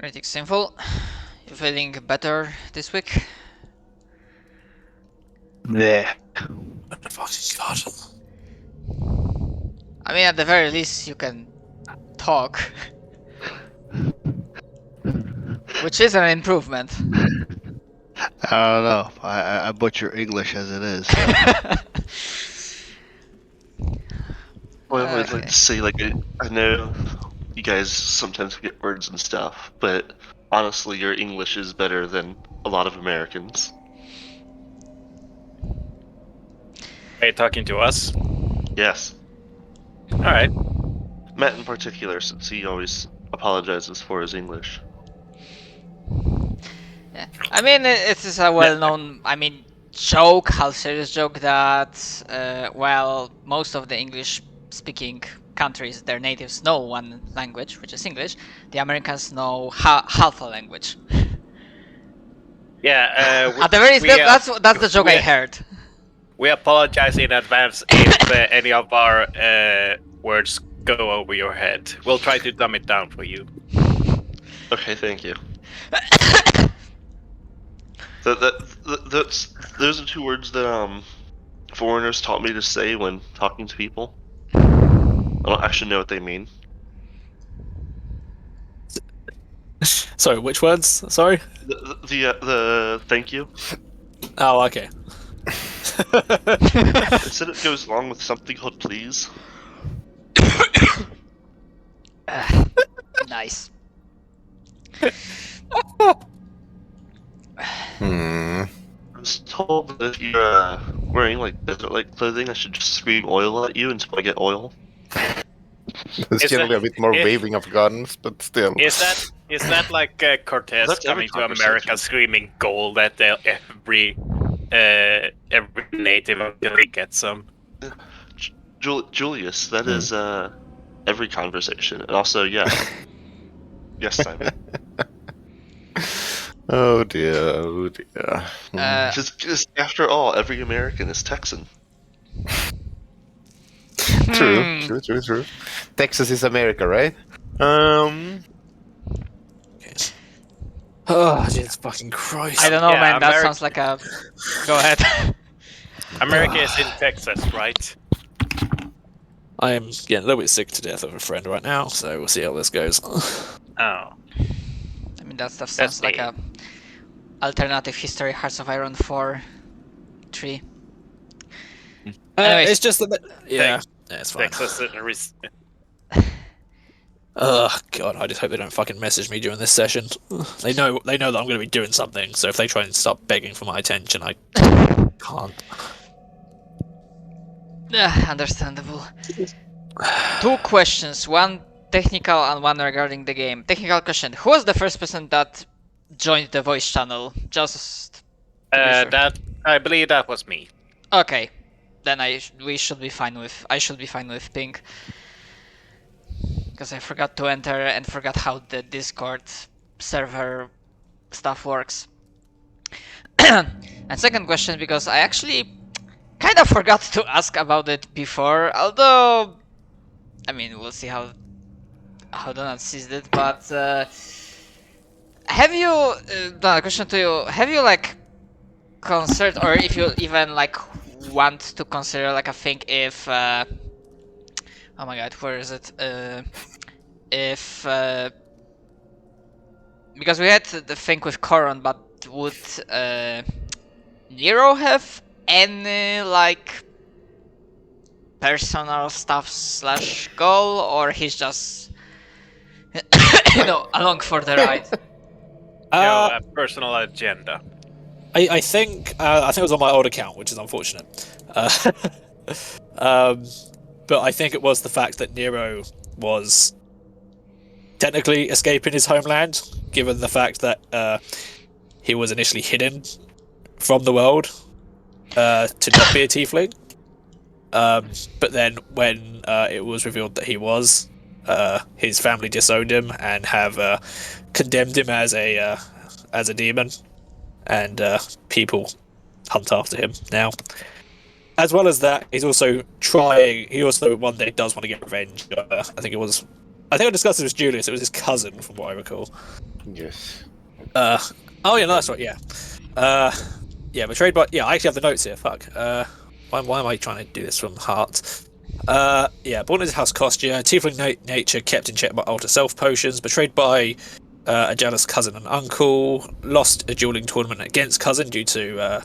Anything simple? You feeling better this week? Yeah. Fucking god. I mean, at the very least, you can talk, which is an improvement. I don't know. I butcher English as it is. Well, I'd like Okay. to say, like, I know you guys sometimes forget words and stuff, but honestly, your English is better than a lot of Americans. Are you talking to us? Yes. Alright. Matt in particular, since he always apologizes for his English. Yeah. I mean, it is a well-known, joke, half serious joke that, while most of the English-speaking countries, their natives know one language, which is English, the Americans know half a language. Yeah, At the very least, that's the joke I heard. we apologize in advance if any of our words go over your head. We'll try to dumb it down for you. Okay, thank you. Those are two words that foreigners taught me to say when talking to people. I don't actually know what they mean. Sorry, which words? Sorry? The thank you. Oh, okay. They said it goes along with something called please. Nice. I was told that if you're wearing like desert-like clothing, I should just scream oil at you until I get oil. There's Is generally that- a bit more is- waving of guns, but still. Is that like Cortez That's every coming to America conversation. screaming gold at every native until he gets some? Julius, that is every conversation, and also yes, yes, Simon. Oh dear, oh dear. Just after all, every American is Texan. True. Texas is America, right? Oh, Jesus fucking Christ. I don't know, Yeah, man. That Ameri- sounds like a. Go ahead. America is in Texas, right? I am getting a little bit sick to death of a friend right now, so we'll see how this goes. Oh. I mean, that stuff sounds like a alternative history Hearts of Iron 4 3. Anyways. It's just that... Yeah, it's fine. Texas Ugh, God, I just hope they don't fucking message me during this session. They know that I'm going to be doing something, so if they try and start begging for my attention, I can't. Understandable. Two questions, one technical and one regarding the game. Technical question: who was the first person that joined the voice channel? Just to be sure. that I believe that was me. Okay, then I should be fine with pink. Because I forgot to enter and forgot how the Discord server stuff works. And second question, because I actually kind of forgot to ask about it before, although, I mean, we'll see how Donald sees it, but have you, Donald, question to you, have you like considered, or if you even like want to consider like a thing if oh my god, where is it? If because we had the thing with Coron, but would Nero have any like personal stuff / goal, or he's just along for the ride? No, a personal agenda. I think it was on my old account, which is unfortunate. But I think it was the fact that Nero was technically escaping his homeland, given the fact that he was initially hidden from the world to not be a tiefling. But then when it was revealed that he was, his family disowned him and have condemned him as a demon, and people hunt after him now. As well as that, he's also trying. He also one day does want to get revenge. I think it was I think I discussed it with Julius. It was his cousin, from what I recall. Yes. Oh yeah, no, that's right. Yeah, betrayed by. Yeah, I actually have the notes here. Fuck. Why am I trying to do this from heart? Yeah, born in his house Kostya, tiefling nature, kept in check by alter self potions, betrayed by a jealous cousin and uncle, lost a dueling tournament against cousin due to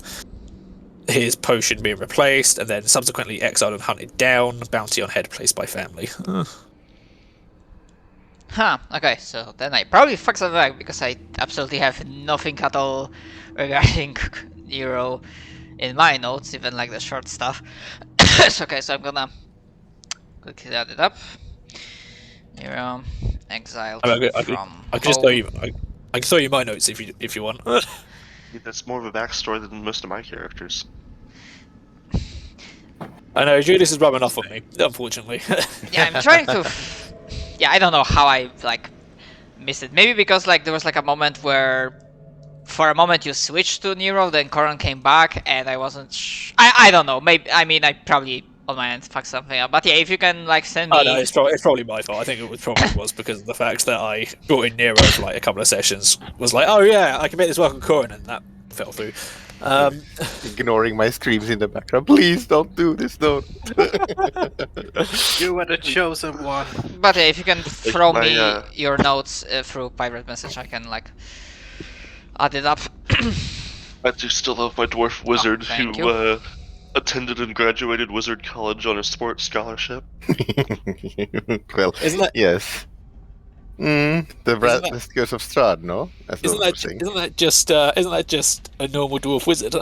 his potion being replaced, and then subsequently exiled and hunted down, bounty on head placed by family. Huh, okay, so then I probably fucked something up because I absolutely have nothing at all regarding Nero in my notes, even like the short stuff. Okay, so I'm gonna quickly add it up. Nero exiled I from could just tell home. you. I can tell you my notes if you want. That's more of a backstory than most of my characters. I know Julius is rubbing off on me, unfortunately. Yeah, I'm trying to. Yeah, I don't know how I like missed it. Maybe because like there was like a moment where, for a moment you switched to Nero, then Coron came back, and I wasn't. I don't know. Maybe I probably on my end fucked something up. But yeah, if you can like send me. Oh no, it's probably my fault. I think it was because of the fact that I brought in Nero for like a couple of sessions. Was like, oh yeah, I can make this work on Corin, and that fell through. Ignoring my screams in the background. Please don't do this, don't. You were the chosen one. But yeah, if you can throw my, me your notes through private message, I can like add it up. I do still have my dwarf wizard thank who attended and graduated Wizard College on a sports scholarship. Well, Isn't that yes. The that- Curse of Strahd, no? That's isn't what that I'm saying. isn't that just a normal dwarf wizard?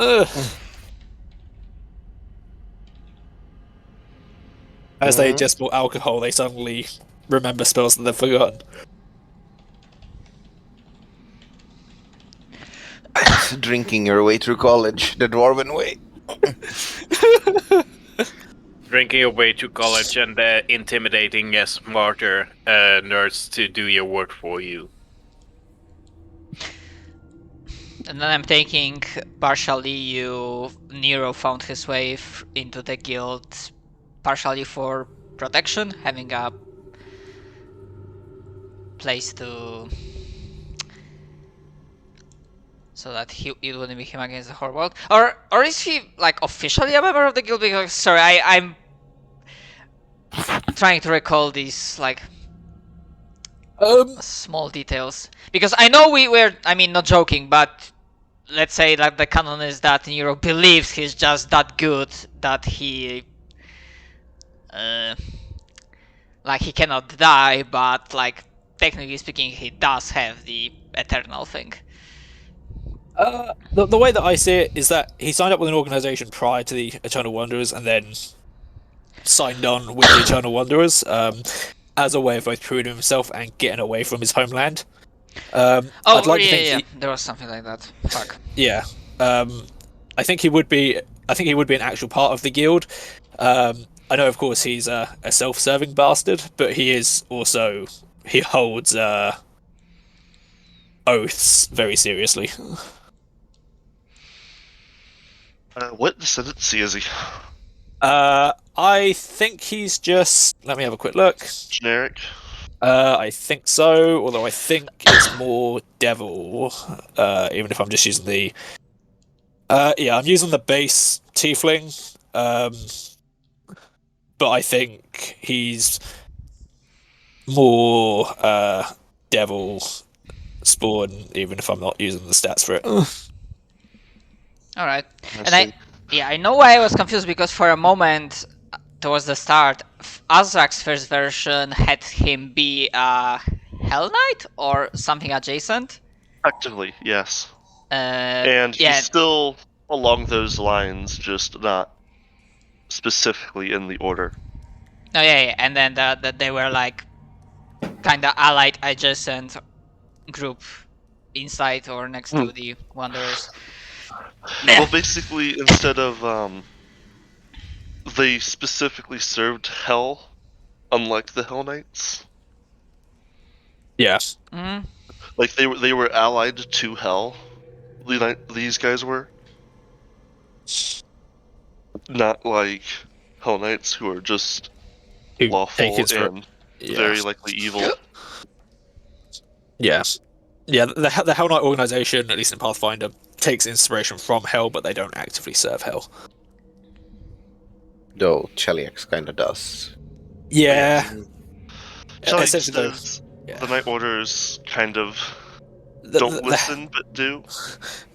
As they just bought alcohol, they suddenly remember spells that they've forgotten. Drinking your way through college, the dwarven way. Drinking your way to college and intimidating smarter nerds to do your work for you. And then I'm thinking partially Nero found his way into the guild, partially for protection, having a place to, so that it wouldn't be him against the whole world. Or is he like officially a member of the guild? Because sorry, I'm trying to recall these like small details, because I know we were, I mean, not joking, but let's say that the canon is that Nero believes he's just that good that he like he cannot die, but like technically speaking he does have the eternal thing. The way that I see it is that he signed up with an organization prior to the Eternal Wanderers, and then signed on with the Eternal Wanderers as a way of both proving himself and getting away from his homeland. I'd like to think there was something like that. Fuck. Yeah, I think he would be. I think he would be an actual part of the guild. I know, of course, he's a self-serving bastard, but he is also he holds oaths very seriously. What descendancy is he? I think he's just. Let me have a quick look. Generic? I think so, although I think it's more devil, even if I'm just using the... yeah, I'm using the base tiefling, but I think he's more devil spawn, even if I'm not using the stats for it. Alright. And I know why I was confused, because for a moment towards the start, Azrak's first version had him be a Hell Knight or something adjacent. Effectively, yes. And he's still along those lines, just not specifically in the order. Oh yeah, and then that they were like kind of allied adjacent group inside or next to the Wanderers. Well, basically, instead of they specifically served Hell, unlike the Hell Knights. Yeah. Mm-hmm. Like they were allied to Hell. These guys were not like Hell Knights, who are just lawful and very likely evil. Yeah. Yeah, the Hell Knight organization, at least in Pathfinder, takes inspiration from Hell, but they don't actively serve Hell. Though Cheliax kind of does. Yeah. Cheliax Essentially, does. yeah. The Night Orders kind of The- don't the- listen, but do.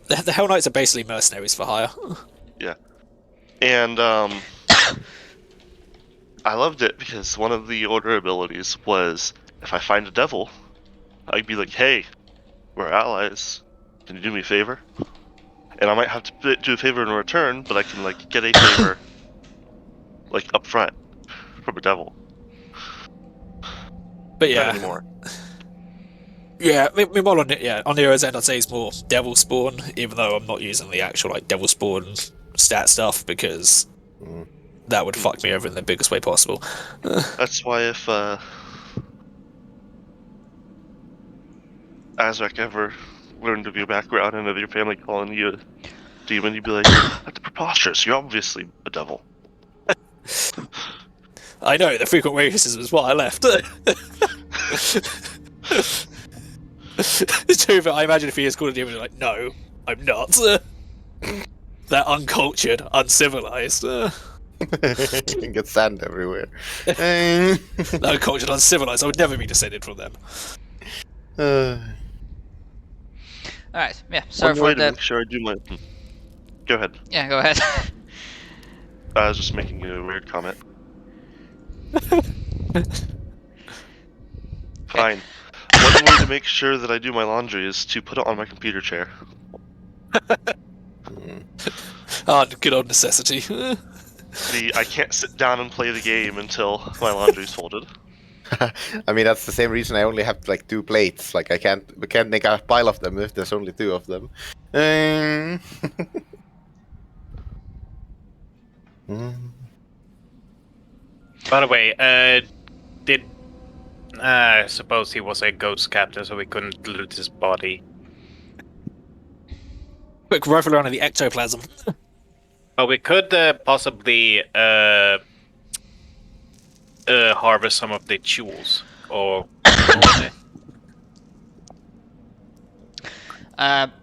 The Hell Knights are basically mercenaries for hire. And I loved it because one of the Order abilities was if I find a devil, I'd be like, "Hey, we're allies. Can you do me a favor?" And I might have to do a favor in return, but I can like get a favor like up front from a devil. But Not yeah, anymore. yeah. Meanwhile, on Nero's end, I'd say it's more Devil Spawn, even though I'm not using the actual like Devil Spawn stat stuff because that would fuck me over in the biggest way possible. That's why if Azrak ever learned of your background and of your family calling you a demon, you'd be like, "That's preposterous. You're obviously a devil." I know, the frequent racism is why I left. It's true, but I imagine if he is called a demon, you're like, no, I'm not. They're uncultured, uncivilized. Get sand everywhere. Uncultured, uncivilized, I would never be descended from them. Alright, yeah, sorry One way for to the... make sure I do my. Go ahead. Yeah, go ahead. I was just making a weird comment. Fine. One way to make sure that I do my laundry is to put it on my computer chair. Good old necessity. I can't sit down and play the game until my laundry's folded. I mean, that's the same reason I only have like 2 plates. Like we can't make a pile of them if there's only 2 of them. By the way, I suppose he was a ghost captain, so we couldn't loot his body. Quick rifle around in the ectoplasm. But we could possibly harvest some of the jewels, or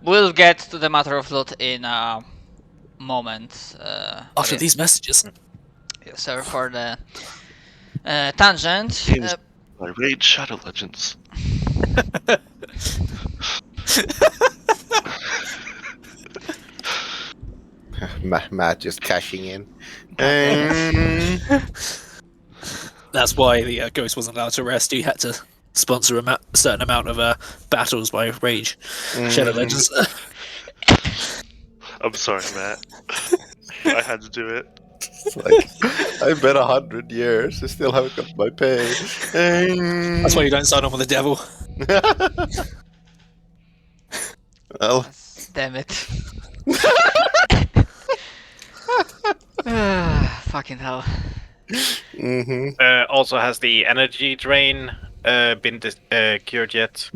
We'll get to the matter of loot in a moment. After Okay. these messages. Yeah, sorry for the tangent. Games by Raid Shadow Legends. Matt just cashing in. That's why the ghost wasn't allowed to rest. You had to sponsor a certain amount of battles by Rage. Shadow Legends. I'm sorry, Matt. I had to do it. It's like, I bet 100 years. I still haven't got my pay. That's why you don't sign on with the devil. Well, Damn it. Fucking hell. also has the energy drain been cured yet?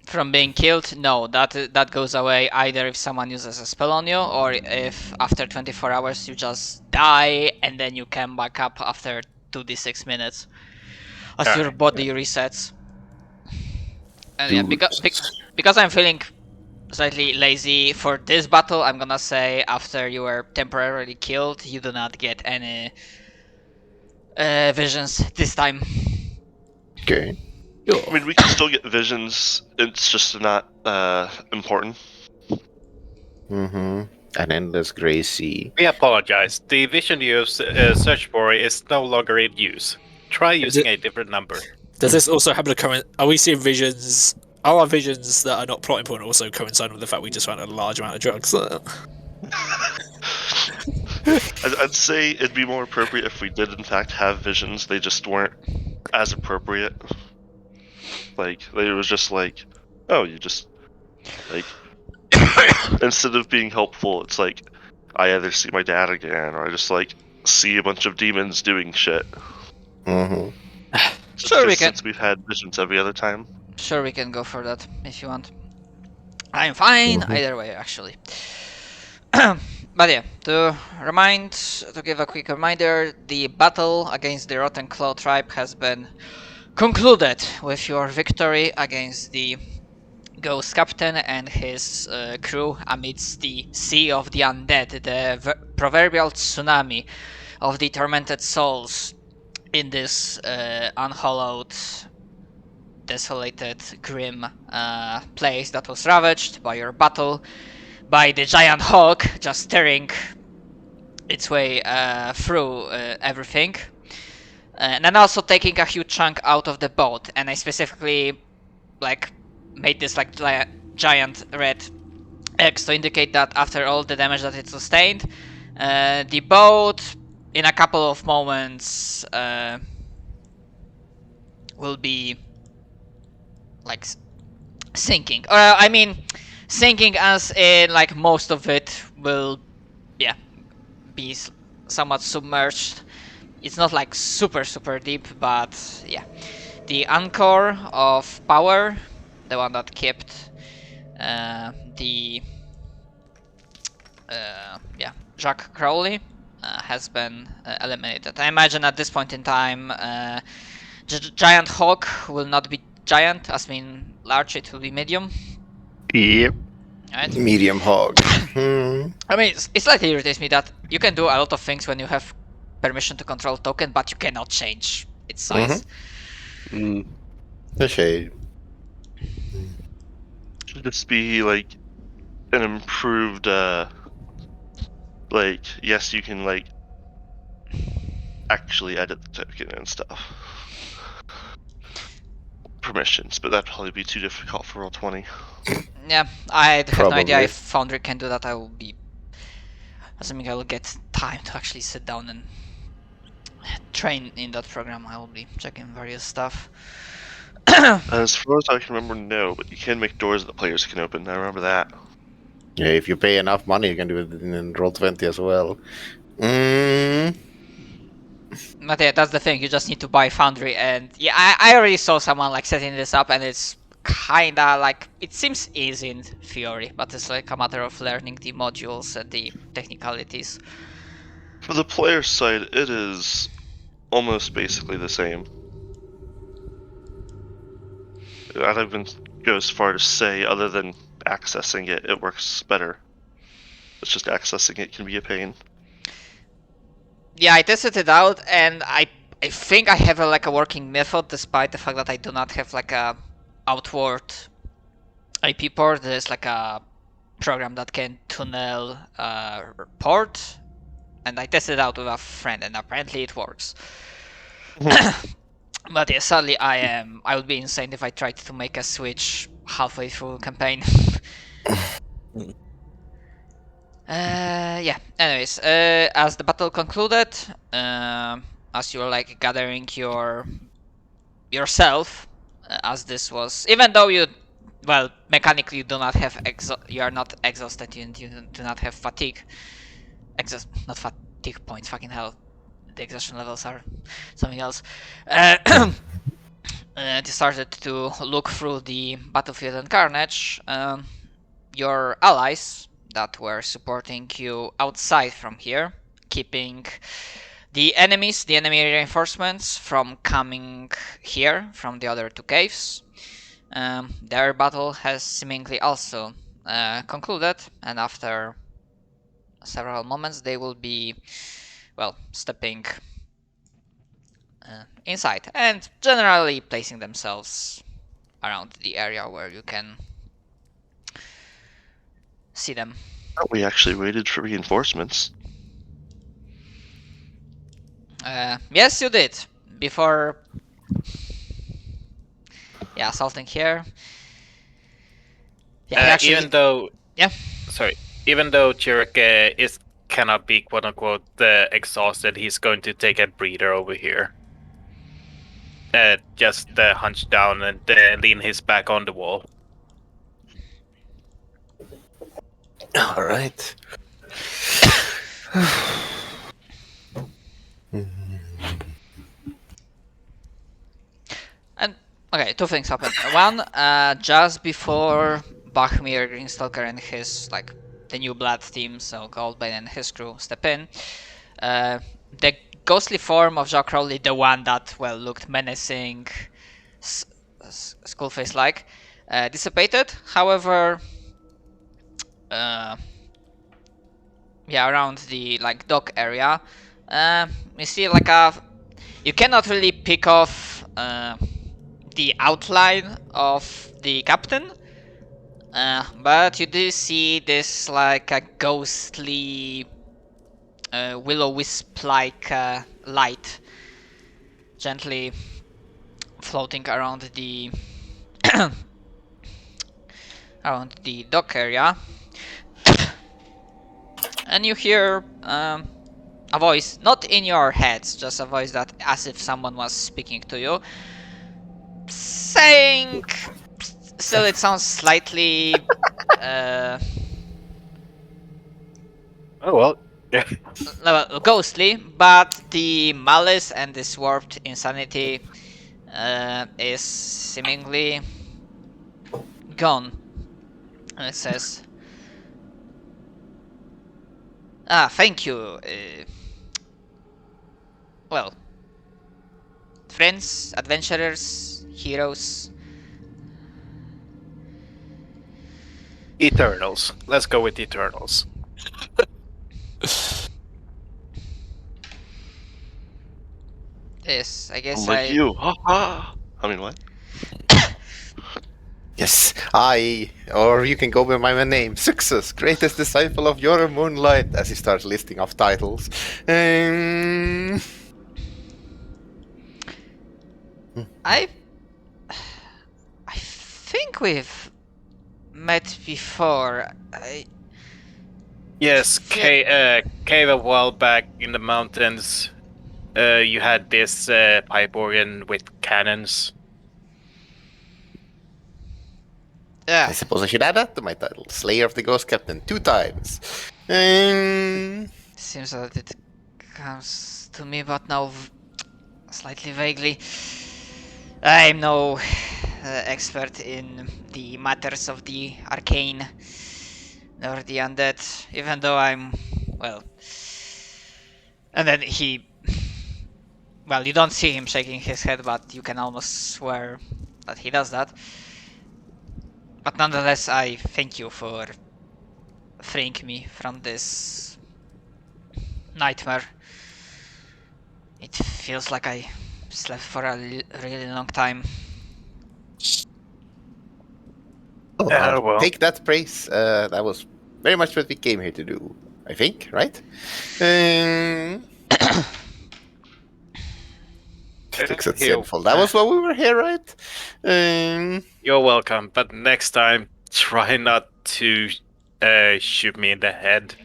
From being killed, no, that goes away either if someone uses a spell on you, or if after 24 hours you just die and then you come back up after 2d6 minutes as your body resets. And yeah, because I'm feeling slightly lazy for this battle, I'm gonna say after you were temporarily killed, you do not get any visions this time. okay. I mean, we can still get visions. It's just not important. An endless gray sea. We apologize. The vision you have searched for is no longer in use. Try using a different number. Does this also happen to coincide? Are we seeing visions? Are our visions that are not plot important also coincide with the fact we just found a large amount of drugs? I'd say it'd be more appropriate if we did in fact have visions. They just weren't as appropriate. Like, it was just like, oh, you just, like, instead of being helpful, it's like, I either see my dad again, or I just, like, see a bunch of demons doing shit. Sure, we can. Since we've had visions every other time. Sure, we can go for that if you want. I'm fine either way, actually. But yeah, to give a quick reminder, the battle against the Rotten Claw tribe has been concluded with your victory against the Ghost Captain and his crew amidst the sea of the undead, the proverbial tsunami of the tormented souls in this unhallowed, desolated, grim place that was ravaged by your battle, by the giant hawk just tearing its way through everything. And then also taking a huge chunk out of the boat, and I specifically like made this like giant red X to indicate that after all the damage that it sustained, the boat in a couple of moments will be like sinking. Or I mean sinking as in like most of it will be somewhat submerged. It's not like super deep, but yeah. The anchor of power, the one that kept the Jack Crowley, has been eliminated. I imagine at this point in time, Giant Hawk will not be giant, as mean large, it will be medium. Yep. Right? Medium hog. I mean, it slightly irritates me that you can do a lot of things when you have permission to control token, but you cannot change its size. A shade. Should this be like an improved like yes you can like actually edit the token and stuff. Permissions, but that'd probably be too difficult for Roll20. Yeah, I have no idea Probably. if Foundry can do that. I will be assuming I will get time to actually sit down and train in that program. I will be checking various stuff. As far as I can remember, no, but you can make doors that the players can open. I remember that. Yeah, if you pay enough money, you can do it in Roll20 as well. But yeah, that's the thing. You just need to buy Foundry, and yeah, I already saw someone like setting this up, and it's kinda like it seems easy in theory, but it's like a matter of learning the modules and the technicalities. For the player side, it is almost basically the same. I don't even go as far to say, other than accessing it, it works better. It's just accessing it can be a pain. Yeah, I tested it out, and I think I have like a working method, despite the fact that I do not have like a outward IP port. There's like a program that can tunnel port, and I tested it out with a friend, and apparently it works. But yeah, sadly I would be insane if I tried to make a switch halfway through campaign. Yeah. Anyways, as the battle concluded, as you're like gathering yourself, as this was, even though you, well, mechanically you do not have you are not exhausted, you do not have fatigue, not fatigue points. Fucking hell, the exhaustion levels are something else. You started to look through the battlefield and carnage. Your allies that were supporting you outside from here, keeping the enemy reinforcements from coming here from the other two caves. Their battle has seemingly also concluded, and after several moments they will be, well, stepping inside and generally placing themselves around the area where you can see them. We actually waited for reinforcements. Yes, you did. Before, yeah, assaulting here. Yeah, actually, Even though, yeah. Even though Chiruk is cannot be quote unquote exhausted, he's going to take a breather over here. Just hunch down and lean his back on the wall. All right. And okay, two things happen. One, just before Bachmir, Greenstalker, and his like the New Blood team, so Goldbane and his crew, step in. The ghostly form of Jack Crowley, the one that, well, looked menacing, Skullface-like, dissipated. However, around the dock area, you see you cannot really pick off the outline of the captain, but you do see this a ghostly will-o-wisp-like light gently floating around the around the dock area. And you hear a voice, not in your heads, just a voice that as if someone was speaking to you, saying, still it sounds slightly Oh well. Yeah. ghostly, but the malice and this warped insanity is seemingly gone. And it says, thank you. Well, friends, adventurers, heroes. Eternals. Let's go with Eternals. Yes, I guess Like you. Ha ha. I mean, what? Yes, or you can go by my name, Success, greatest disciple of your moonlight, as he starts listing off titles. I think we've met before. Yes, cave a while back in the mountains. You had this pipe organ with cannons. I suppose I should add that to my title, Slayer of the Ghost Captain, 2 times. Seems that it comes to me, but now slightly vaguely. I'm no expert in the matters of the arcane nor the undead, even though I'm, well... And then he... Well, you don't see him shaking his head, but you can almost swear that he does that. But nonetheless, I thank you for freeing me from this nightmare. It feels like I slept for a really long time. Well. Take that praise. That was very much what we came here to do, I think, right? Fix it sinful. That was what we were here, right? You're welcome, but next time, try not to shoot me in the head.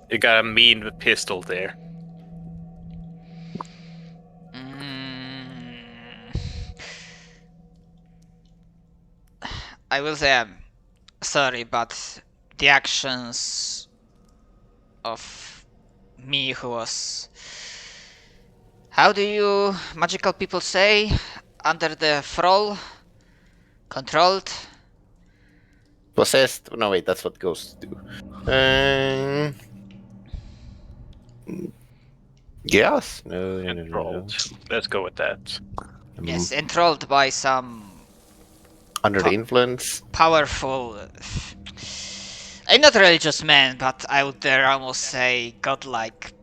You got a mean pistol there. I will say I'm sorry, but the actions of me who was... How do you magical people say? Under the thrall? Controlled? Possessed? No, wait, that's what ghosts do. Yes? No. Controlled. Let's go with that. Yes, enthralled by some Under the influence? powerful... I'm not a religious man, but I would dare almost say godlike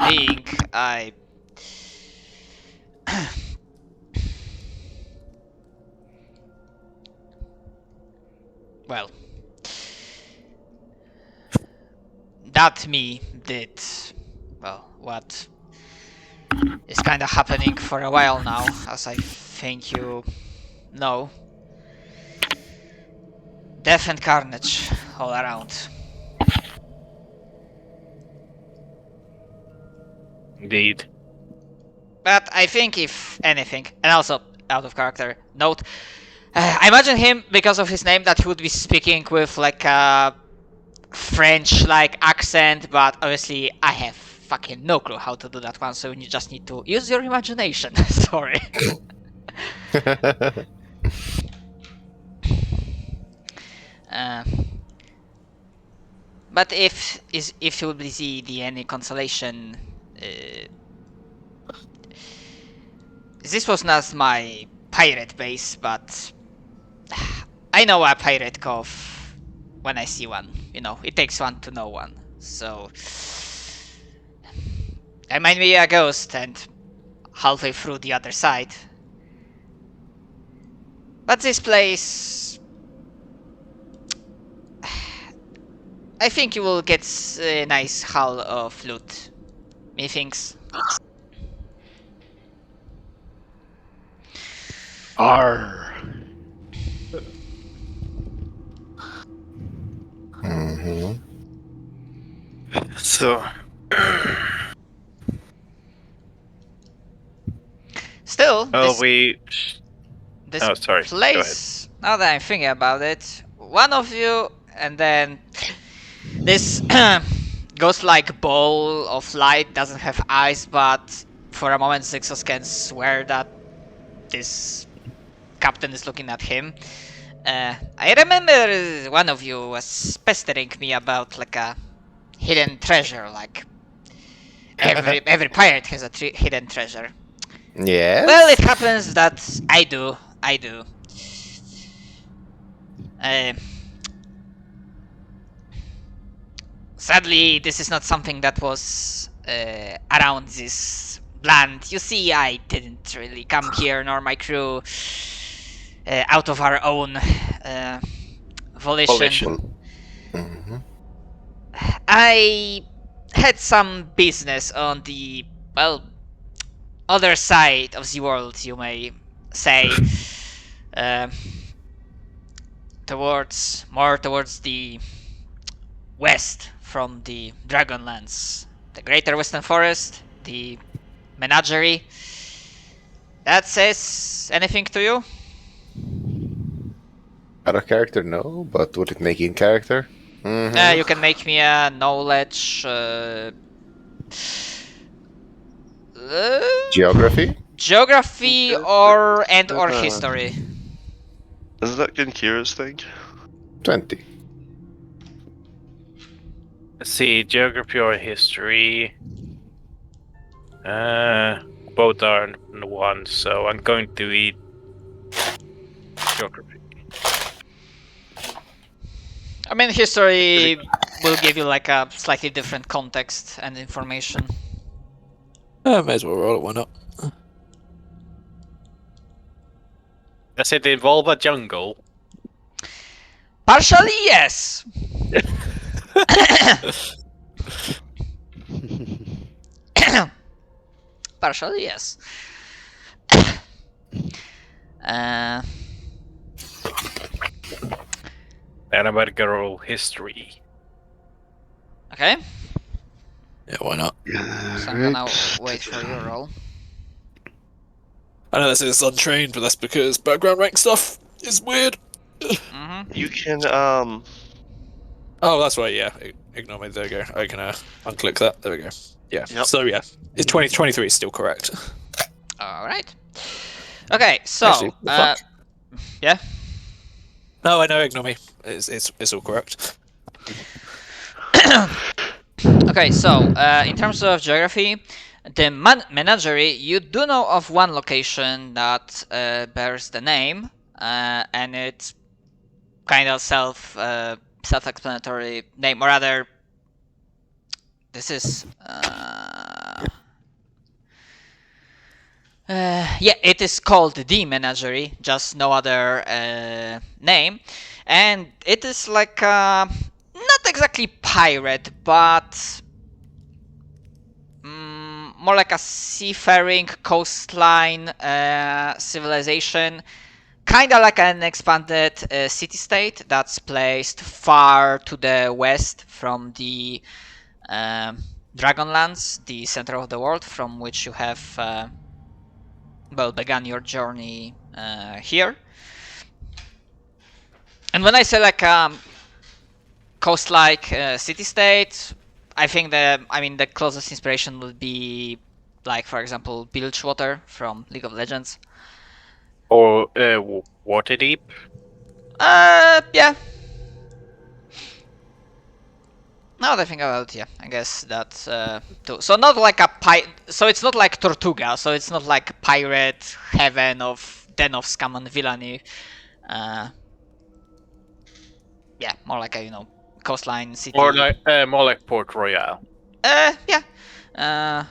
being. Well, that me did, well, what is kind of happening for a while now, as I think you know. Death and carnage all around. Indeed. But I think if anything, and also out of character note, I imagine him, because of his name, that he would be speaking with like a French-like accent, but obviously I have fucking no clue how to do that one, so you just need to use your imagination. Sorry. But if you will see any consolation, this was not my pirate base, but I know a pirate cove when I see one. You know, it takes one to know one. So I might be a ghost and halfway through the other side. But this place, I think you will get a nice haul of loot. Methinks. Arr. Mm-hmm. So, Still, oh, this oh, sorry. Go place, now that I'm thinking about it, one of you, and then this ghost-like ball of light doesn't have eyes, but for a moment Zixos can swear that this captain is looking at him. I remember one of you was pestering me about like a hidden treasure, like every pirate has a hidden treasure. Yes. Well, it happens that I do. Sadly, this is not something that was around this land. You see, I didn't really come here, nor my crew, out of our own volition. Mm-hmm. I had some business on the, well, other side of the world, you may say. Towards the west from the Dragonlands. The Greater Western Forest, the Menagerie. That says anything to you? Out of character, no, but would it make in character? Mm-hmm. You can make me a knowledge... Geography? Geography or history. Isn't that Genkira's thing? 20. Let's see, geography or history. Both are one, so I'm going to eat geography. I mean, history will give you like a slightly different context and information. May as well roll it, why not? Does it involve a jungle? Partially, yes. Partially, yes. And I'm going to roll history. Okay. Yeah, why not? So I'm gonna wait for your roll. I know this is untrained, but that's because background rank stuff is weird. Mm-hmm. You can Oh, that's right, yeah. Ignore me, there we go. I can unclick that. There we go. Yeah. Yep. So, yeah. It's 2023 is still correct. Alright. Okay, so... Actually, the fuck? Yeah? No, I know, ignore me. It's all correct. Okay, so in terms of geography, the menagerie, you do know of one location that bears the name, and it's kind of self-explanatory name, or rather, this is yeah, it is called the Menagerie, just no other name, and it is like not exactly pirate, but more like a seafaring coastline civilization, kind of like an expanded city-state that's placed far to the west from the Dragonlands, the center of the world, from which you have well began your journey here. And when I say like coast-like city-state, I think the closest inspiration would be, like, for example, Bilgewater from League of Legends. Or Waterdeep? Yeah. Now that I think about it, yeah, I guess that's too. So not like a So it's not like Tortuga. So it's not like pirate heaven of den of scum and villainy. Yeah, more like a coastline city. More like Port Royale. Yeah,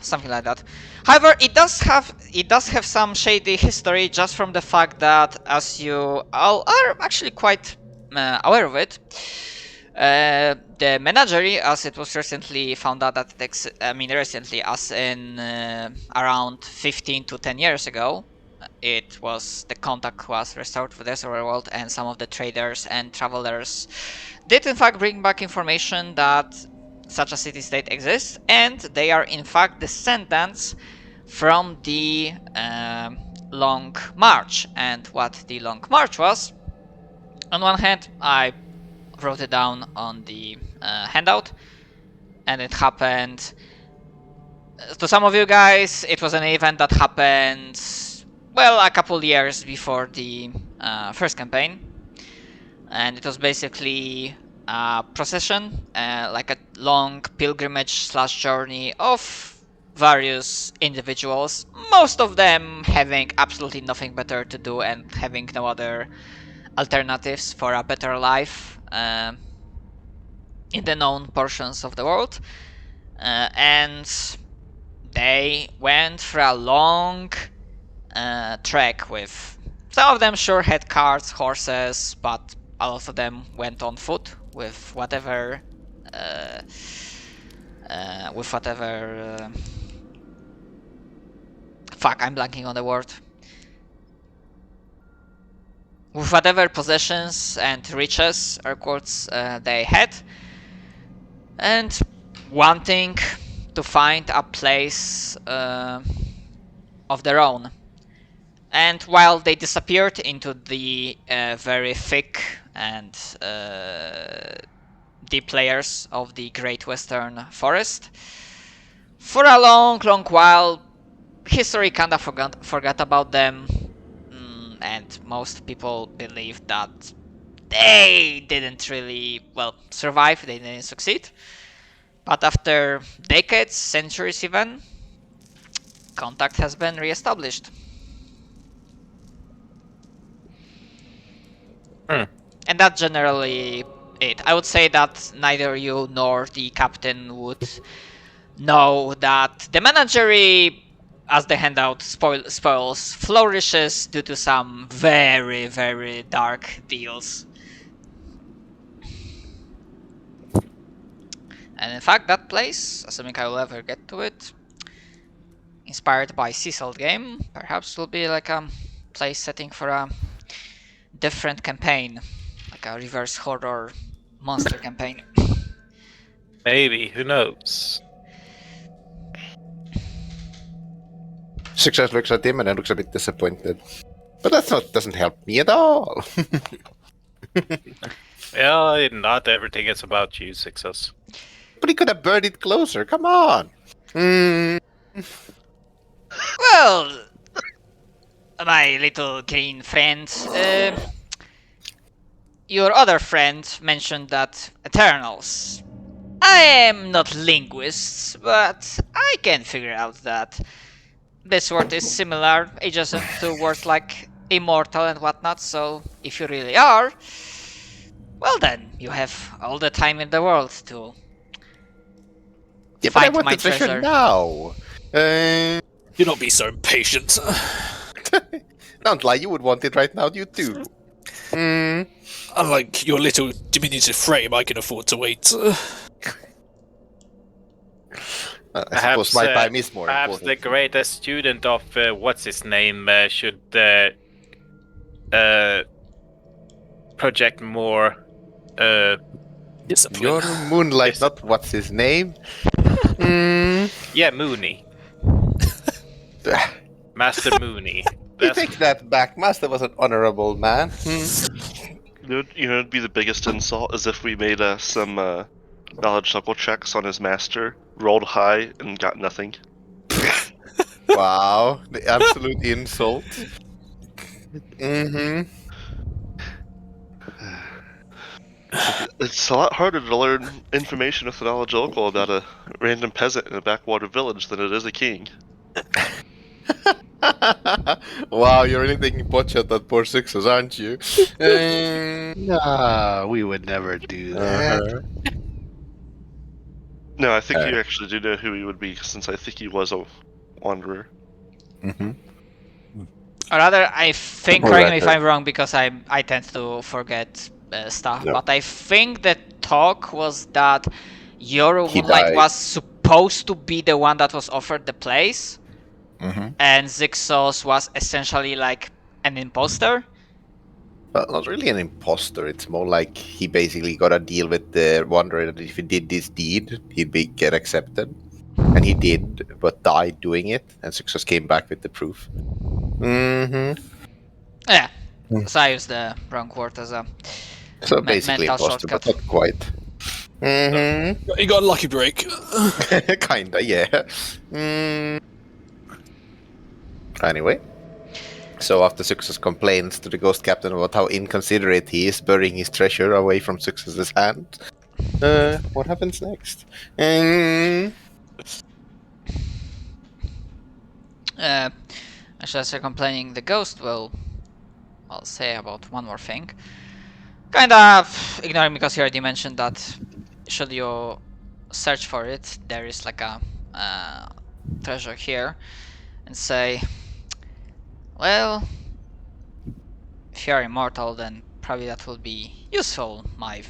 something like that. However, it does have some shady history, just from the fact that, as you all are actually quite aware of it, the menagerie, as it was recently found out that recently, as in around 15 to 10 years ago, the contact was restored with the world, and some of the traders and travelers did in fact bring back information that such a city-state exists, and they are in fact descendants from the Long March. And what the Long March was, on one hand, I wrote it down on the handout, and it happened. To some of you guys, it was an event that happened, well, a couple years before the first campaign, and it was basically a procession, like a long pilgrimage / journey of various individuals, most of them having absolutely nothing better to do and having no other alternatives for a better life in the known portions of the world, and they went for a long trek. With some of them sure had carts, horses, but a lot of them went on foot with whatever fuck, I'm blanking on the word. With whatever possessions and riches, air quotes, they had, and wanting to find a place of their own. And while they disappeared into the very thick and deep layers of the Great Western Forest, for a long, long while, history kinda forgot about them, and most people believe that they didn't really, survive, they didn't succeed. But after decades, centuries even, contact has been re-established. And that's generally it. I would say that neither you nor the captain would know that the menagerie, as the handout spoils, flourishes due to some very, very dark deals. And in fact, that place, assuming I will ever get to it, inspired by Cecil game, perhaps will be like a place setting for a different campaign, like a reverse horror monster campaign. Maybe, who knows? Success looks at him and then looks a bit disappointed. But doesn't help me at all. Well, not everything is about you, Success. But he could have burned it closer. Come on. Well, my little green friend, your other friend mentioned that Eternals. I am not linguist, but I can figure out that this word is similar adjacent to words like immortal and whatnot, so if you really are, well then, you have all the time in the world to Yeah, but I find want my the treasure treasure. now. Do not be so impatient. Don't lie, you would want it right now, you too. Unlike your little diminutive frame, I can afford to wait. I suppose my time is more perhaps important. the greatest student of what's his name should project more. Discipline. Your Moonlight, not what's his name. Yeah, Mooney, Master Mooney. You take that back. Master was an honorable man. It'd be the biggest insult is if we made some knowledge knuckle checks on his master, rolled high, and got nothing. Wow, the absolute insult. It's a lot harder to learn information with knowledge local about a random peasant in a backwater village than it is a king. Wow, you're really taking pot shot at poor Sixes, aren't you? Nah, we would never do that. Uh-huh. No, I think you actually do know who he would be, since I think he was a wanderer. Mm-hmm. Or rather, I think, Or correct me if rather. I'm wrong, because I tend to forget stuff, No. but I think the talk was that Yoru He Moonlight died. was supposed to be the one that was offered the place, Mm-hmm. and Zixos was essentially like an imposter. Well, not really an imposter. It's more like he basically got a deal with the Wanderer that if he did this deed, get accepted. And he did, but died doing it, and Success came back with the proof. Mm-hmm. Yeah, Mm. so I used the wrong word as a So basically mental imposter, but shortcut. not quite. Mm-hmm. You got a lucky break. Kinda, yeah. Anyway. So after Success complains to the Ghost Captain about how inconsiderate he is burying his treasure away from Success's hand, what happens next? Actually, as you're complaining, the ghost will, I'll say about one more thing. Kind of ignoring, because you already mentioned that should you search for it, there is like a treasure here, and say, well, if you are immortal, then probably that will be useful, my,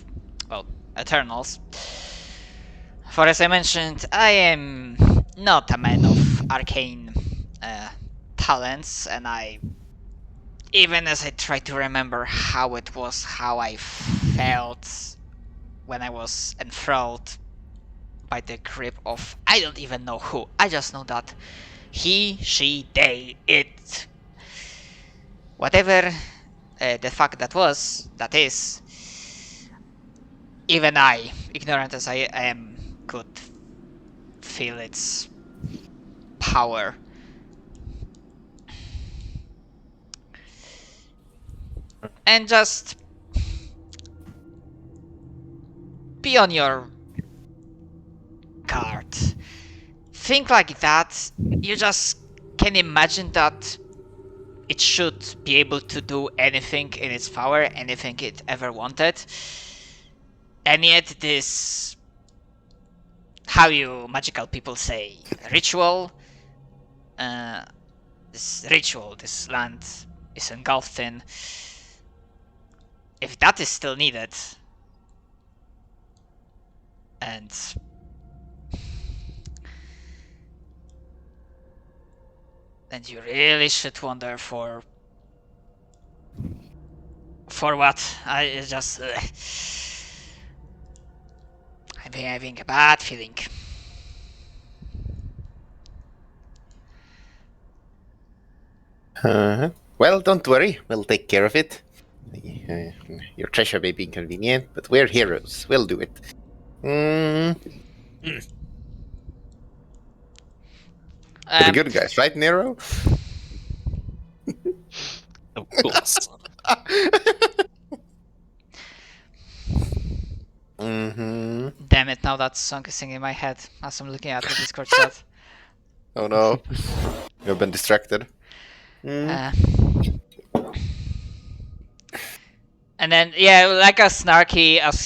well, Eternals. For as I mentioned, I am not a man of arcane talents, and even as I try to remember how it was, how I felt when I was enthralled by the grip of I don't even know who. I just know that he, she, they, it, whatever the fuck that is, even I, ignorant as I am, could feel its power. And just be on your guard. Think like that. You just can imagine that it should be able to do anything in its power, anything it ever wanted. And yet this, how you magical people say, ritual, this land is engulfed in. If that is still needed, and then you really should wonder for what. I'm having a bad feeling. Well, don't worry. We'll take care of it. Your treasure may be inconvenient, but we're heroes. We'll do it. We're the good guys, right, Nero? Of course. Mm-hmm. Damn it! Now that song is singing in my head as I'm looking at the Discord chat. Oh no. You've been distracted. And then, yeah, like a snarky as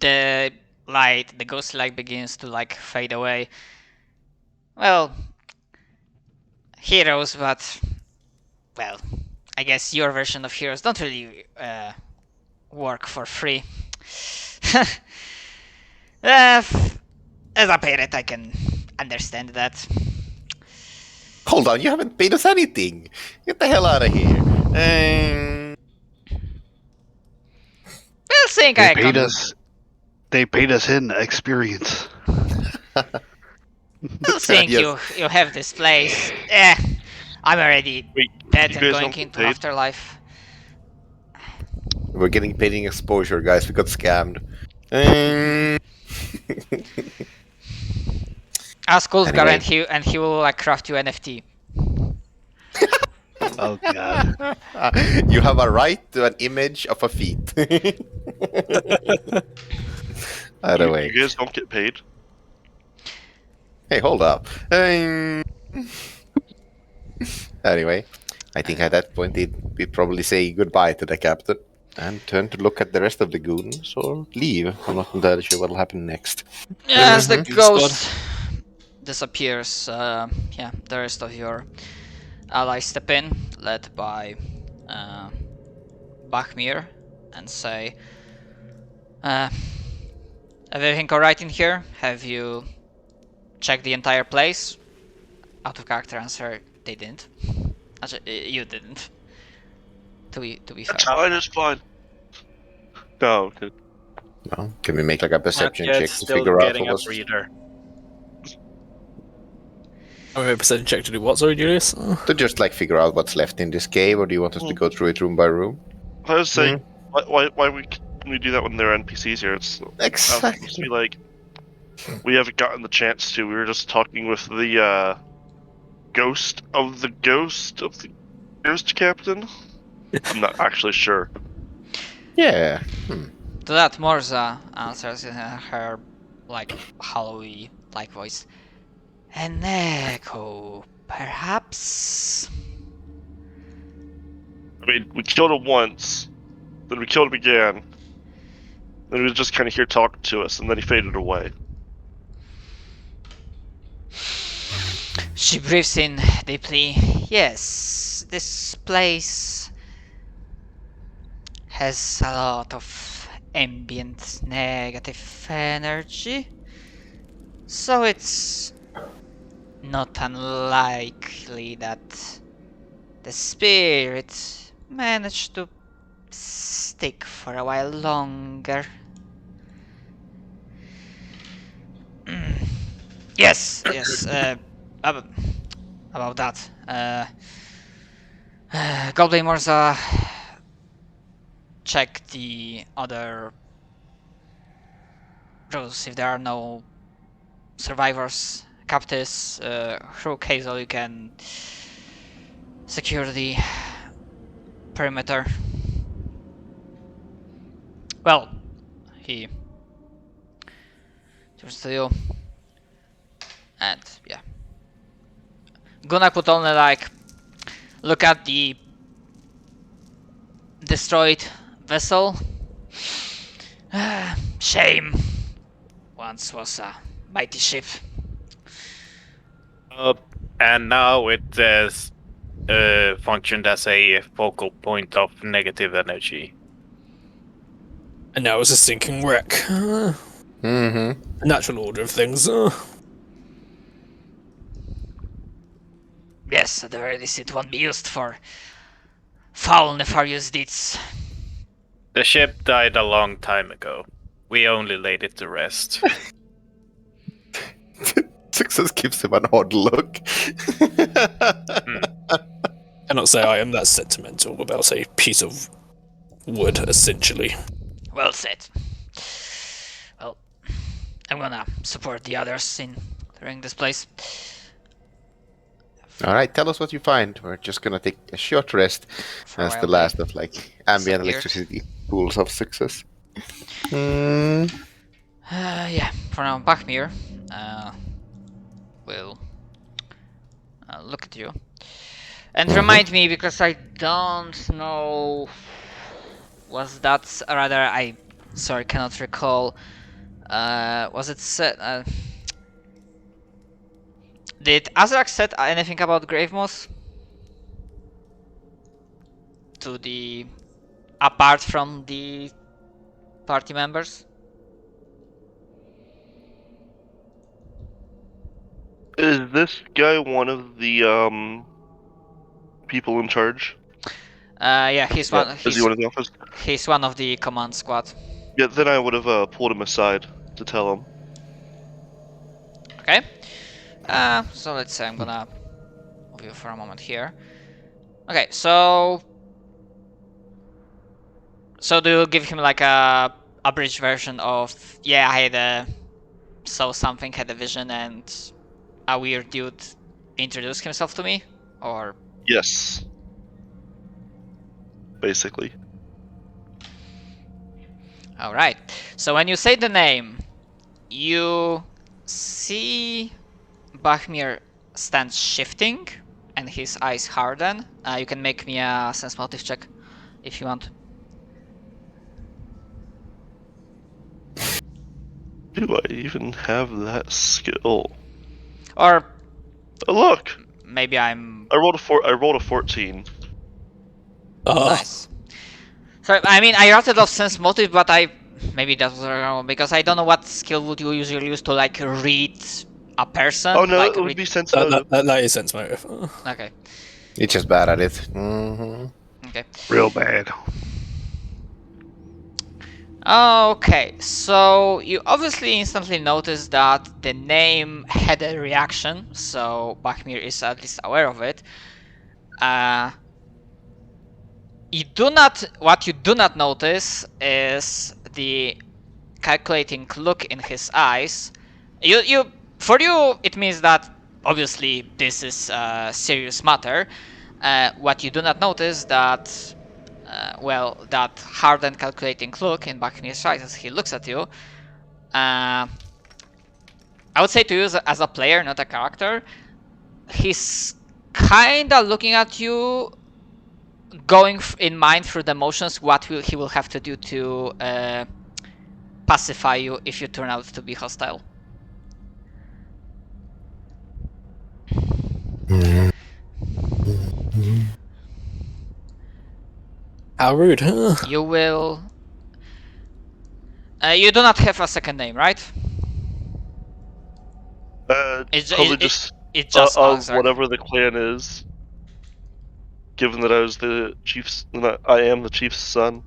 the ghost light begins to like fade away. Well, heroes, but well, I guess your version of heroes don't really work for free. As a parent, I can understand that. Hold on, you haven't paid us anything. Get the hell out of here. Well, seeing I come, They paid us in experience. well, seeing Yes. you have this place, I'm already Wait, dead you and guys going don't get into paid? afterlife. We're getting paid in exposure, guys. We got scammed. Ask Ulfgar Anyway. and he will like craft you NFT. Oh god. You have a right to an image of a feet. Either way. You guys don't get paid. Hey, hold up. Anyway, I think at that point we'd probably say goodbye to the captain and turn to look at the rest of the goons or leave. I'm not entirely sure what'll happen next. As the Mhm. ghost disappears, yeah, the rest of your allies step in, led by Bachmir, and say, everything alright in here? Have you checked the entire place? Out of character answer, they didn't. Actually, you didn't. To be fair. Fine, it's fine. No, okay. Well, can we make like a perception Not yet, check to still figure out getting what a was... breather. I'm a percent check to do what? Sorry, Julius. To just like figure out what's left in this cave, or do you want us to go through it room by room? I was saying, why we do that when there are NPCs here? It's Exactly. supposed to be like we haven't gotten the chance to. We were just talking with the ghost of the ghost captain. I'm not actually sure. Yeah. To that, Morza answers in her like hollowy like voice. An echo, perhaps? I mean, we killed him once, then we killed him again, then he was just kind of here talking to us, and then he faded away. She breathes in deeply. Yes, this place has a lot of ambient negative energy, so it's not unlikely that the spirit managed to stick for a while longer. Yes, about that. Goblin Morza, check the other rooms if there are no survivors, captives. Through Hazel you can secure the perimeter. Well, he turns to you, and yeah, Gunnar could only like look at the destroyed vessel. Shame. Once was a mighty ship. And now it functioned as a focal point of negative energy. And now it's a sinking wreck. Mm-hmm. Natural order of things. Yes, at the very least it won't be used for foul nefarious deeds. The ship died a long time ago. We only laid it to rest. Success gives him an odd look. Cannot say I am that sentimental about a piece of wood, essentially. Well said. Well, I'm gonna support the others in clearing this place. All right, tell us what you find. We're just gonna take a short rest For a as while the they last of like ambient disappeared. electricity pools of Success. Yeah, for now, Bachmir will look at you. And remind me, because I don't know... Was that... Rather, I... Sorry, cannot recall. Was it said... Did Azrak said anything about Gravemoss? To the... Apart from the party members? Is this guy one of the people in charge? Yeah, he's one. Is he one of the office? He's one of the command squad. Yeah, then I would have pulled him aside to tell him. Okay. So let's say I'm gonna move you for a moment here. Okay, so do you give him like a abridged version of yeah, I had saw something, had a vision, and a weird dude introduced himself to me, or Yes. Basically. Alright, so when you say the name, you see Bachmir stands shifting and his eyes harden. You can make me a sense motive check if you want. Do I even have that skill? Or Oh, look! maybe I'm... I rolled a 14. Oh, Nice. So, I mean, I rattled off sense motive, but maybe that was wrong, because I don't know what skill would you usually use to, like, read a person. Oh no, like, it would read... be sense motive. that is sense motive. Okay, He's just bad at it. Hmm. okay. Real bad. Okay, so you obviously instantly notice that the name had a reaction, so Bachmir is at least aware of it. What you do not notice is the calculating look in his eyes. For you, it means that obviously this is a serious matter. What you do not notice that, that hardened calculating look in Bachmir's eyes as he looks at you. I would say to you as a player, not a character, he's kinda looking at you, going in mind through the motions what he will have to do to pacify you if you turn out to be hostile. How rude, huh? You will... you do not have a second name, right? It's Probably just just Azrak. whatever the clan is. Given that I was the chief's, that I am the chief's son.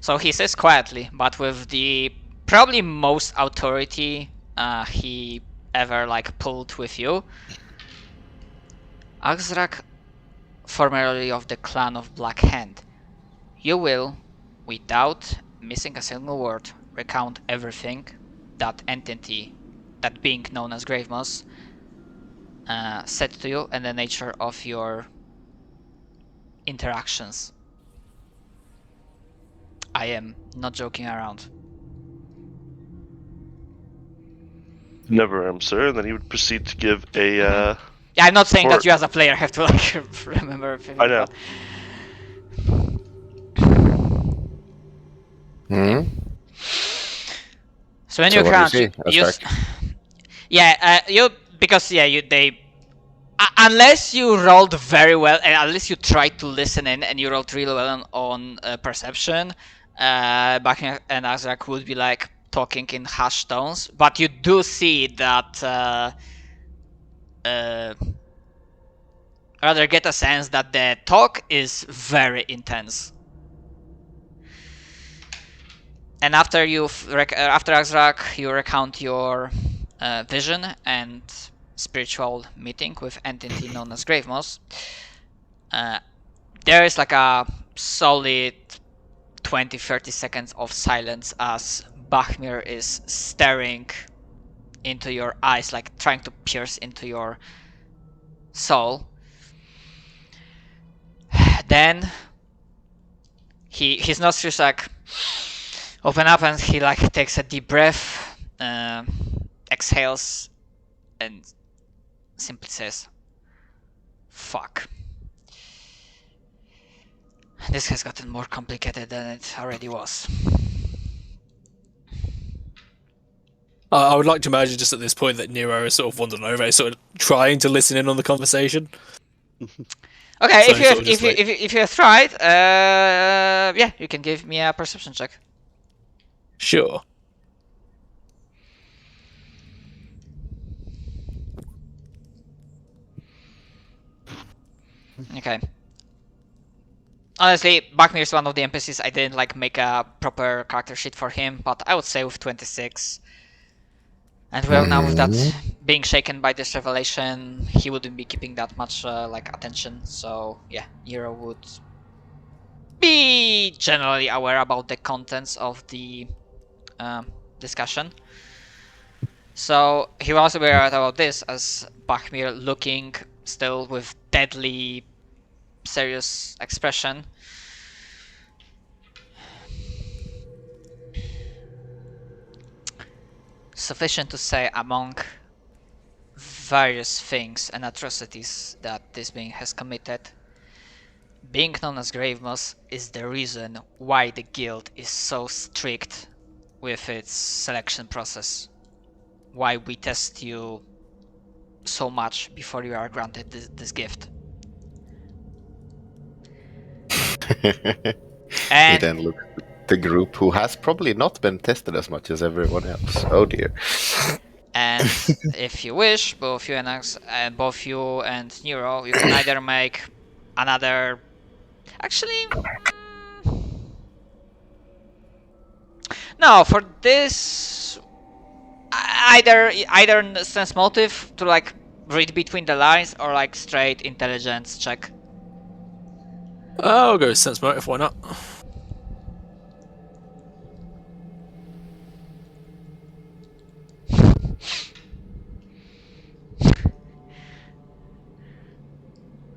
So he says quietly, but with the probably most authority he ever pulled with you. Azrak, formerly of the clan of Black Hand, you will, without missing a single word, recount everything that entity, that being known as Gravemoss, said to you and the nature of your interactions. I am not joking around. Never am, sir. And then he would proceed to give a. Yeah, I'm not saying Or- that you as a player have to remember everything. I know. Hmm? So when So you what do you count, see, they unless you rolled very well, and unless you tried to listen in and you rolled really well on perception, Bachner and Azrak would be talking in hushed tones. But you do see that, rather get a sense that the talk is very intense. And after after Azrak, you recount your vision and spiritual meeting with entity known as Gravemoss. There is a solid 20-30 seconds of silence as Bachmir is staring into your eyes, trying to pierce into your soul. Then his nostrils open up and he takes a deep breath, exhales, and simply says, "Fuck. This has gotten more complicated than it already was." I would like to imagine just at this point that Nero is sort of wandering over, sort of trying to listen in on the conversation. Okay, So if you sort have, of just if you have tried, yeah, you can give me a perception check. Sure. Okay. Honestly, Bachmir is one of the NPCs I didn't make a proper character sheet for him, but I would say with 26. And well, now with that being shaken by this revelation, he wouldn't be keeping that much attention. So yeah, Nero would be generally aware about the contents of the discussion. So he was aware about this as Bachmir, looking still with deadly serious expression, sufficient to say among various things and atrocities that this being has committed, being known as Gravemoss is the reason why the guild is so strict with its selection process. Why we test you so much before you are granted this gift. He And then looks at the group who has probably not been tested as much as everyone else. Oh dear. and if you wish, both you and Nero, you can either make another. Actually, no. For this, either sense motive to like read between the lines, or like straight intelligence check. I'll go sense motive. Why not?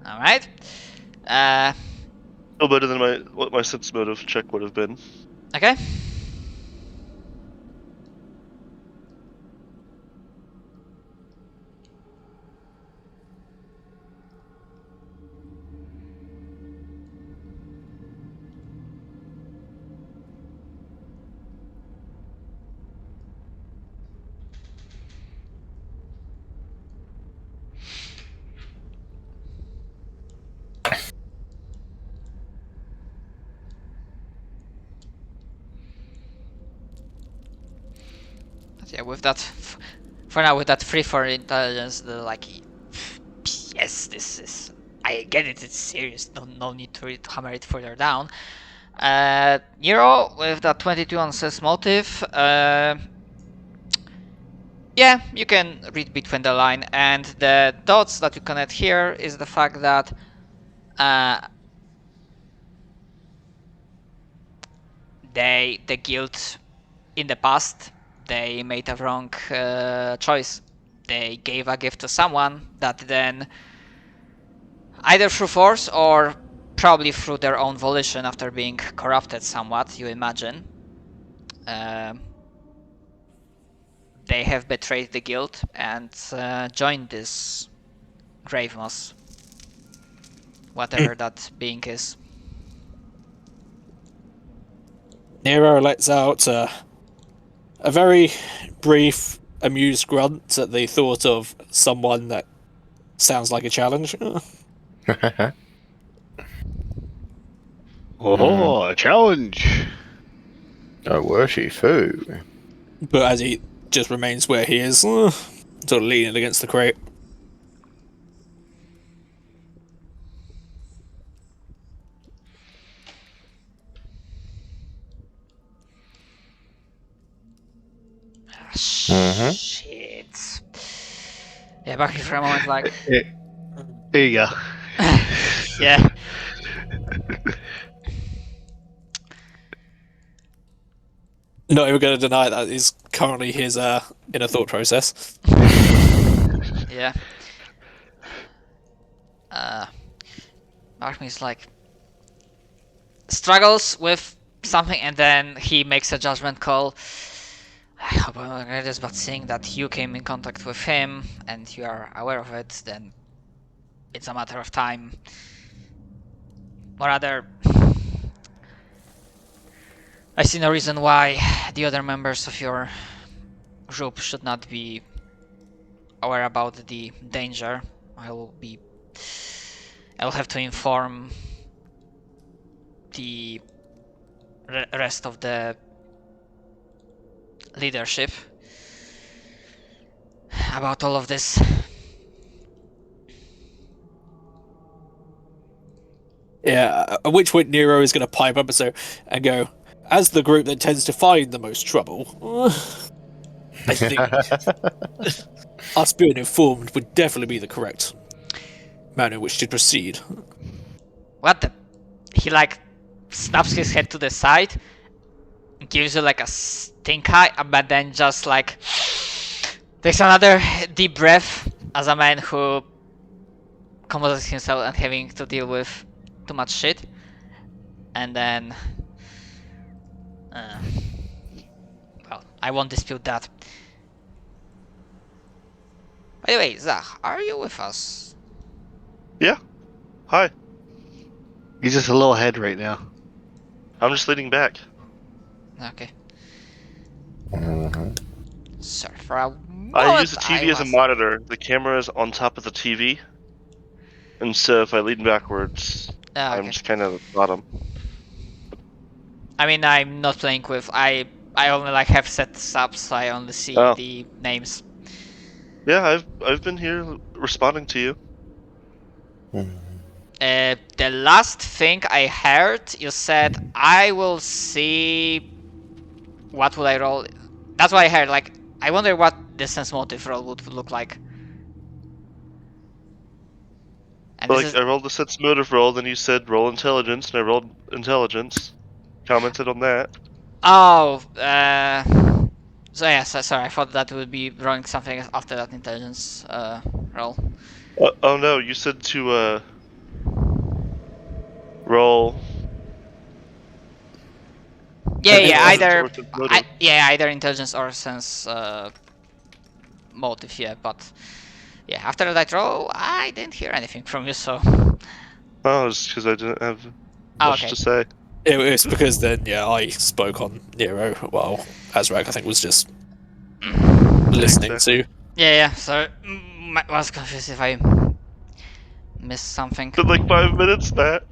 All right. No better than what my sense motive check would have been. Okay. But yeah, with that, for now, with that 3 for intelligence, the like, yes, this is. I get it. It's serious. No need to hammer it further down. Nero with that 22 on sense motive. Yeah, you can read between the line, and the dots that you connect here is the fact that the guild in the past, they made a wrong choice. They gave a gift to someone that then, either through force or probably through their own volition after being corrupted somewhat, you imagine, they have betrayed the guild and joined this Gravemoss, whatever that being is. Nero lets out a very brief, amused grunt at the thought of someone that sounds like a challenge. Oh, a challenge. Oh, worshy foo. But as he just remains where he is, sort of leaning against the crate. Shit. Yeah, back here for a moment, like, There you go. yeah. Not even going to deny that is currently his inner thought process. Yeah. Markme's like struggles with something, and then he makes a judgment call. I hope I'm not this, but seeing that you came in contact with him and you are aware of it, then it's a matter of time. Or rather, I see no reason why the other members of your group should not be aware about the danger. I will have to inform the rest of the leadership about all of this. Yeah, at which point Nero is going to pipe up and go, as the group that tends to find the most trouble, I think us being informed would definitely be the correct manner in which to proceed. What the? He like snaps his head to the side, gives you like a stink eye, but then just like takes another deep breath as a man who composes himself and having to deal with too much shit, and then well, I won't dispute that. By the way, Zach, are you with us? Yeah. Hi. He's just a little ahead right now. I'm just leaning back. Okay. Mhm. Sorry, for a moment I use the TV as a was- monitor. The camera is on top of the TV. And so if I lean backwards, I'm Okay. just kind of at the bottom. I mean, I'm not playing with. I only like have set subs, so I only see Oh. the names. Yeah, I've been here responding to you. The last thing I heard, you said, I will see. What would I roll? That's what I heard. Like, I wonder what the sense motive roll would look like. And Like, this is. I rolled a sense motive roll, then you said roll intelligence, and I rolled intelligence. Commented on that. Oh, so yeah, sorry, I thought that would be rolling something after that intelligence roll. Oh no, you said to roll. Yeah, yeah, intelligence either or sense motive. either intelligence or sense motive, yeah, but yeah, after that roll, I didn't hear anything from you, so. Oh, it's because I didn't have Oh, much okay. to say. It's because then, yeah, I spoke on Nero while Azrak, I think, was just listening Exactly. to. Yeah, so was confused if I missed something. Been like 5 minutes, Matt.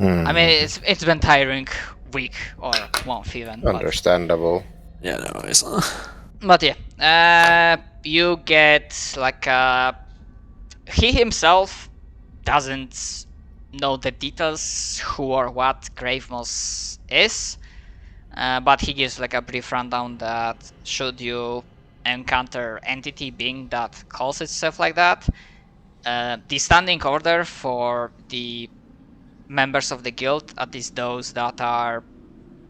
I mean, it's been tiring week or month even. Understandable. Yeah, no worries. But yeah, you get like he himself doesn't know the details who or what Gravemoss is, but he gives like a brief rundown that should you encounter entity being that calls itself like that, the standing order for the members of the guild, at least those that are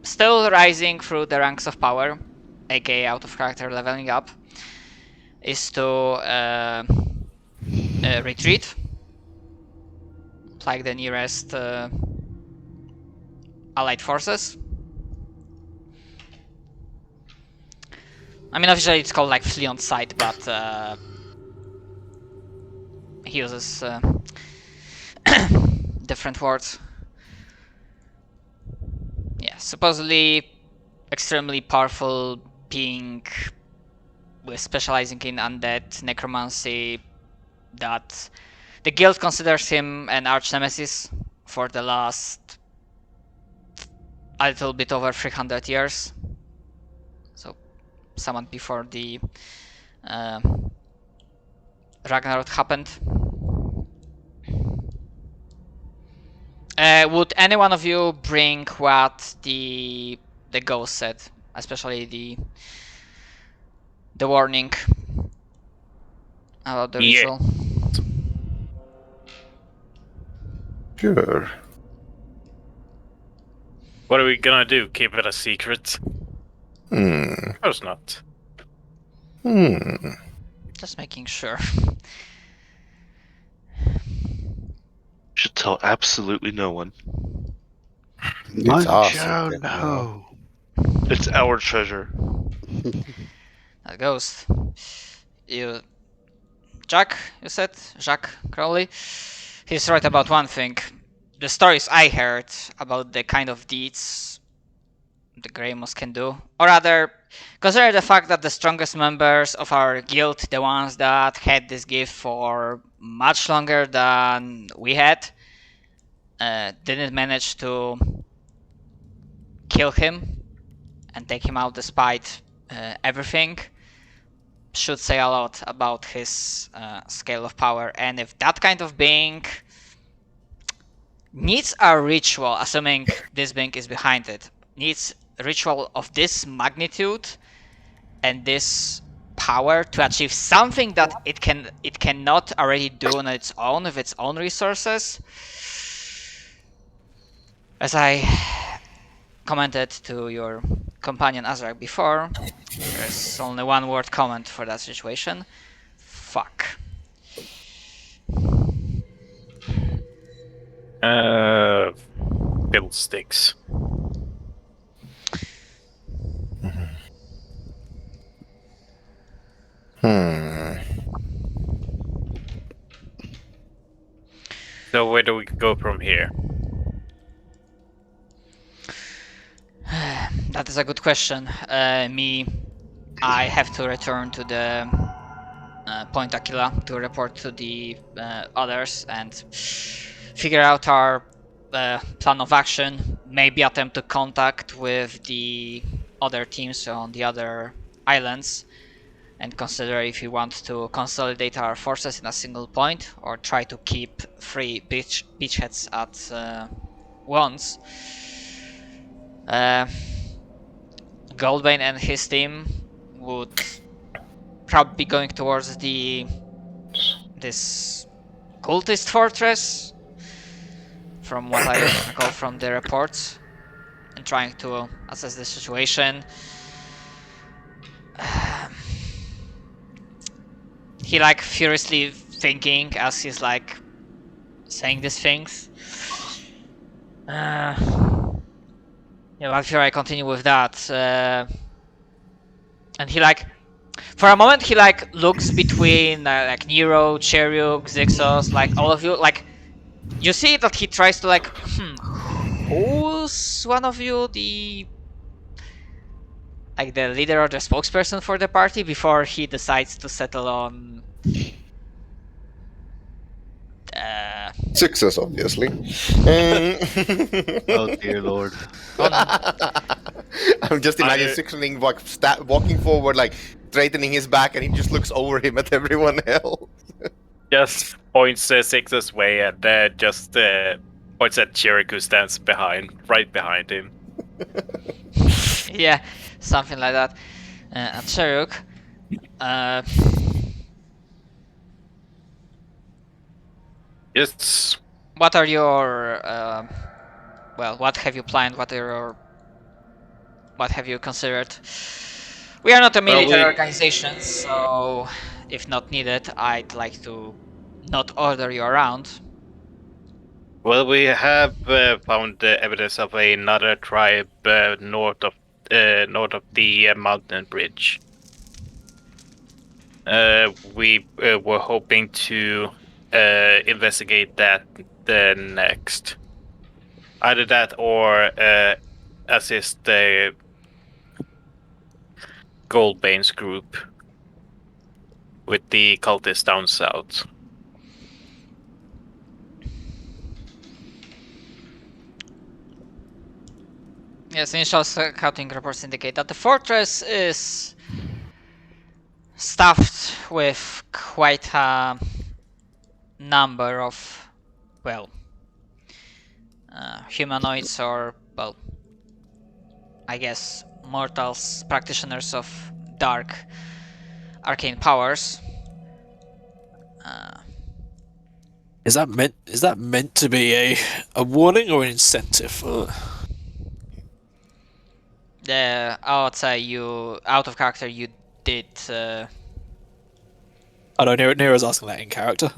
still rising through the ranks of power, aka out of character leveling up, is to retreat, like the nearest allied forces. I mean, officially it's called like flee on sight, but he uses different words. Yeah, supposedly extremely powerful being with specializing in undead necromancy, that the guild considers him an arch nemesis for the last a little bit over 300 years. So, someone before the Ragnarok happened. Would any one of you bring what the ghost said, especially the warning about the Yeah. ritual? Sure. What are we gonna do? Keep it a secret? Hmm. Of course not. Just making sure. Should tell absolutely no one. It's our Muncho, secret, no. It's our treasure. That ghost. You, Jack, you said? Jacques Crowley? He's right about one thing. The stories I heard about the kind of deeds the Greymoss can do, or rather, consider the fact that the strongest members of our guild, the ones that had this gift for much longer than we had, didn't manage to kill him and take him out despite everything, should say a lot about his scale of power. And if that kind of being needs a ritual, assuming this being is behind it, needs a ritual of this magnitude and this power to achieve something that it cannot already do on its own with its own resources. As I commented to your companion Azrak before, there's only one word comment for that situation. Fuck. Fiddlesticks. So where do we go from here? That is a good question. I have to return to the Point Aquila to report to the others and figure out our plan of action. Maybe attempt to contact with the other teams on the other islands and consider if we want to consolidate our forces in a single point or try to keep 3 beachheads at once. Goldbane and his team would probably be going towards this cultist fortress, from what I recall from the reports, and trying to assess the situation. He like furiously thinking as he's like saying these things. After I continue with that, and he like, for a moment he like looks between like Nero, Cheryuk, Zixos, like all of you, like you see that he tries to like, who's one of you the leader or the spokesperson for the party, before he decides to settle on Success, obviously. Oh dear lord. I'm just imagining Sixling walking forward, like straightening his back, and he just looks over him at everyone else. Just points Six's way and just points at Cherrik, who stands right behind him. yeah, something like that. And Cheruk, Yes. what are your what have you planned? What have you considered? We are not a military organization, so if not needed, I'd like to not order you around. Well, we have found evidence of another tribe north of the mountain bridge. We were hoping to investigate that next. Either that or assist the Goldbane's group with the cultists down south. Yes, initial scouting reports indicate that the fortress is stuffed with quite a number of, humanoids, or, I guess mortals, practitioners of dark arcane powers. Is that meant to be a warning or an incentive? I would say you, out of character, you did. I know Nero's asking that in character.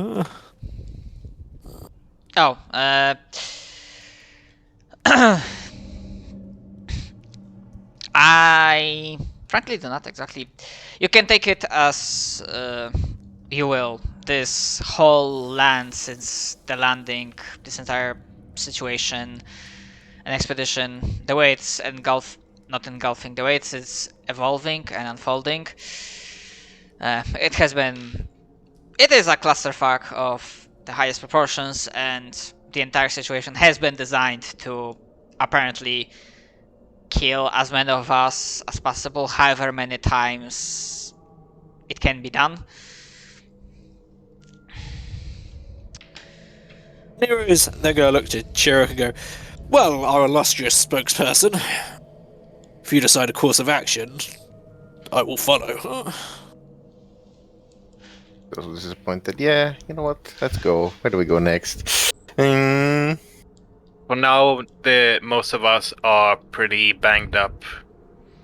I frankly do not exactly. You can take it as you will. This whole land, since the landing, this entire situation, an expedition, the way it's not engulfing, the way it's evolving and unfolding, it is a clusterfuck of the highest proportions, and the entire situation has been designed to apparently kill as many of us as possible, however many times it can be done. Nero's then going to look to Cherrik and go, well, our illustrious spokesperson, if you decide a course of action, I will follow. So disappointed. Yeah, you know what? Let's go. Where do we go next? For now, most of us are pretty banged up.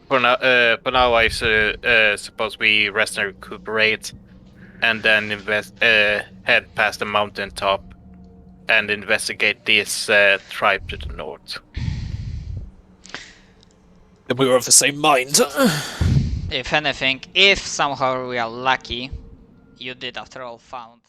For now, I suppose we rest and recuperate, and then head past the mountaintop and investigate this tribe to the north. Then we were of the same mind. If anything, if somehow we are lucky, you did after all found